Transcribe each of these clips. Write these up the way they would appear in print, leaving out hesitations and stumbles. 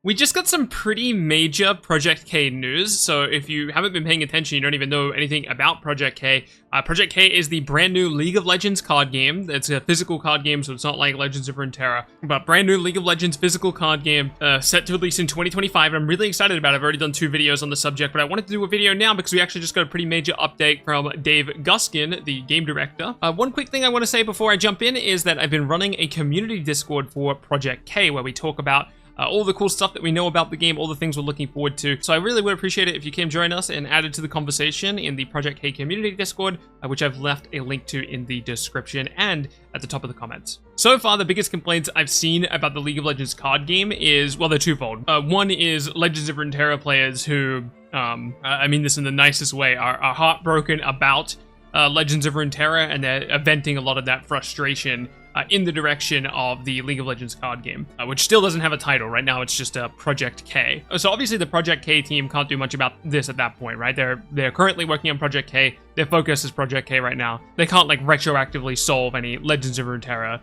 We just got some pretty major Project K news, so if you haven't been paying attention, you don't even know anything about Project K. Project K is the brand new League of Legends card game. It's a physical card game, so it's not like Legends of Runeterra, but brand new League of Legends physical card game set to release in 2025, and I'm really excited about it. I've already done 2 videos on the subject, but I wanted to do a video now because we actually just got a pretty major update from Dave Guskin, the game director. One quick thing I want to say before I jump in is that I've been running a community Discord for Project K, where we talk about all the cool stuff that we know about the game, all the things we're looking forward to. So I really would appreciate it if you came join us and added to the conversation in the Project K community Discord, which I've left a link to in the description and at the top of the comments. So far, the biggest complaints I've seen about the League of Legends card game is, well, they're twofold. One is Legends of Runeterra players who, I mean this in the nicest way, are heartbroken about Legends of Runeterra, and they're venting a lot of that frustration in the direction of the League of Legends card game, which still doesn't have a title. Right now, it's just Project K. So obviously the Project K team can't do much about this at that point, right? They're currently working on Project K. Their focus is Project K right now. They can't like retroactively solve any Legends of Runeterra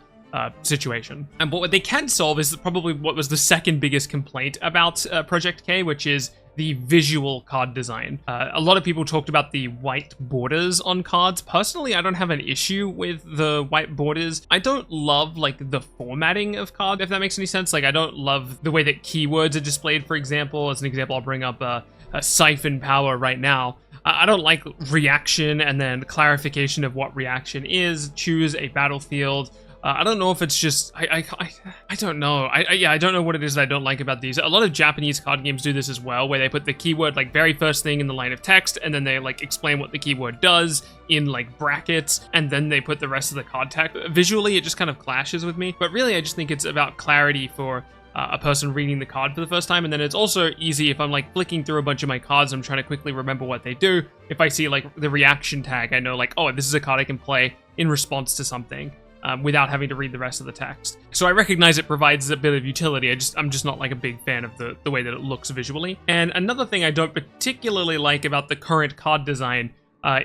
situation. But what they can solve is probably what was the second biggest complaint about Project K, which is the visual card design. A lot of people talked about the white borders on cards. Personally, I don't have an issue with the white borders. I don't love like the formatting of cards, if that makes any sense. Like I don't love the way that keywords are displayed, for example. As an example, I'll bring up a siphon power right now. I don't like reaction and then clarification of what reaction is. Choose a battlefield. I don't know if it's just, I don't know. I don't know what it is that I don't like about these. A lot of Japanese card games do this as well, where they put the keyword like very first thing in the line of text, and then they like explain what the keyword does in like brackets, and then they put the rest of the card text. Visually, it just kind of clashes with me, but really I just think it's about clarity for a person reading the card for the first time. And then it's also easy if I'm like flicking through a bunch of my cards, I'm trying to quickly remember what they do. If I see like the reaction tag, I know like, oh, this is a card I can play in response to something. Without having to read the rest of the text. So I recognize it provides a bit of utility. I'm just not like a big fan of the way that it looks visually. And another thing I don't particularly like about the current card design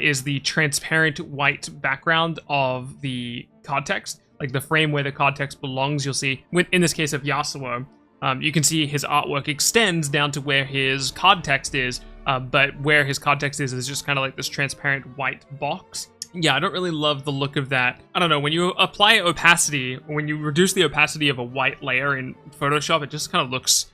is the transparent white background of the card text. Like the frame where the card text belongs, you'll see, in this case of Yasuo, you can see his artwork extends down to where his card text is, but where his card text is just kind of like this transparent white box. Yeah, I don't really love the look of that. I don't know, when you apply opacity, when you reduce the opacity of a white layer in Photoshop, it just kind of looks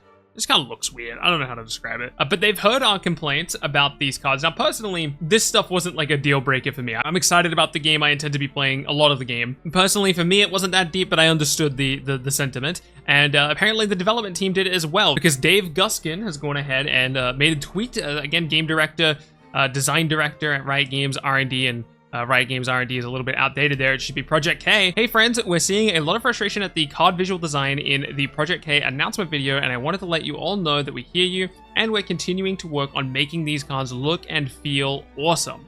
weird. I don't know how to describe it. But they've heard our complaints about these cards. Now, personally, this stuff wasn't like a deal breaker for me. I'm excited about the game. I intend to be playing a lot of the game. Personally, for me, it wasn't that deep, but I understood the sentiment. And apparently the development team did it as well, because Dave Guskin has gone ahead and made a tweet. Again, game director, design director at Riot Games R&D, and Riot Games R&D is a little bit outdated there. It should be Project K. Hey friends, we're seeing a lot of frustration at the card visual design in the Project K announcement video, and I wanted to let you all know that we hear you, and we're continuing to work on making these cards look and feel awesome.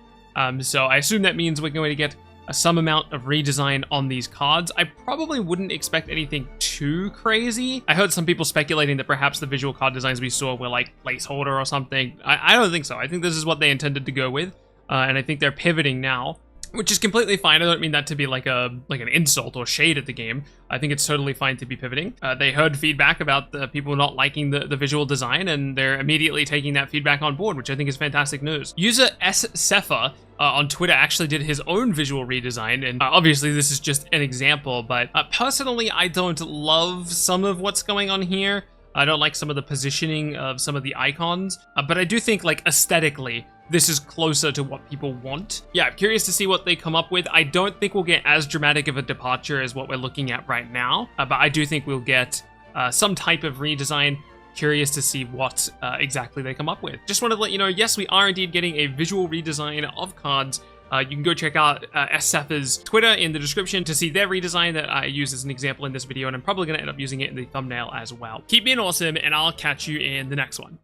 So I assume that means we're going to get some amount of redesign on these cards. I probably wouldn't expect anything too crazy. I heard some people speculating that perhaps the visual card designs we saw were like placeholder or something. I don't think so. I think this is what they intended to go with. And I think they're pivoting now, which is completely fine. I don't mean that to be like an insult or shade at the game. I think it's totally fine to be pivoting. They heard feedback about the people not liking the visual design, and they're immediately taking that feedback on board, which I think is fantastic news. User S. Cepha on Twitter actually did his own visual redesign, and obviously this is just an example, but personally I don't love some of what's going on here. I don't like some of the positioning of some of the icons, but I do think like aesthetically, this is closer to what people want. Yeah, I'm curious to see what they come up with. I don't think we'll get as dramatic of a departure as what we're looking at right now, but I do think we'll get some type of redesign. Curious to see what exactly they come up with. Just wanted to let you know, yes, we are indeed getting a visual redesign of cards. You can go check out SF's Twitter in the description to see their redesign that I use as an example in this video, and I'm probably going to end up using it in the thumbnail as well. Keep being awesome, and I'll catch you in the next one.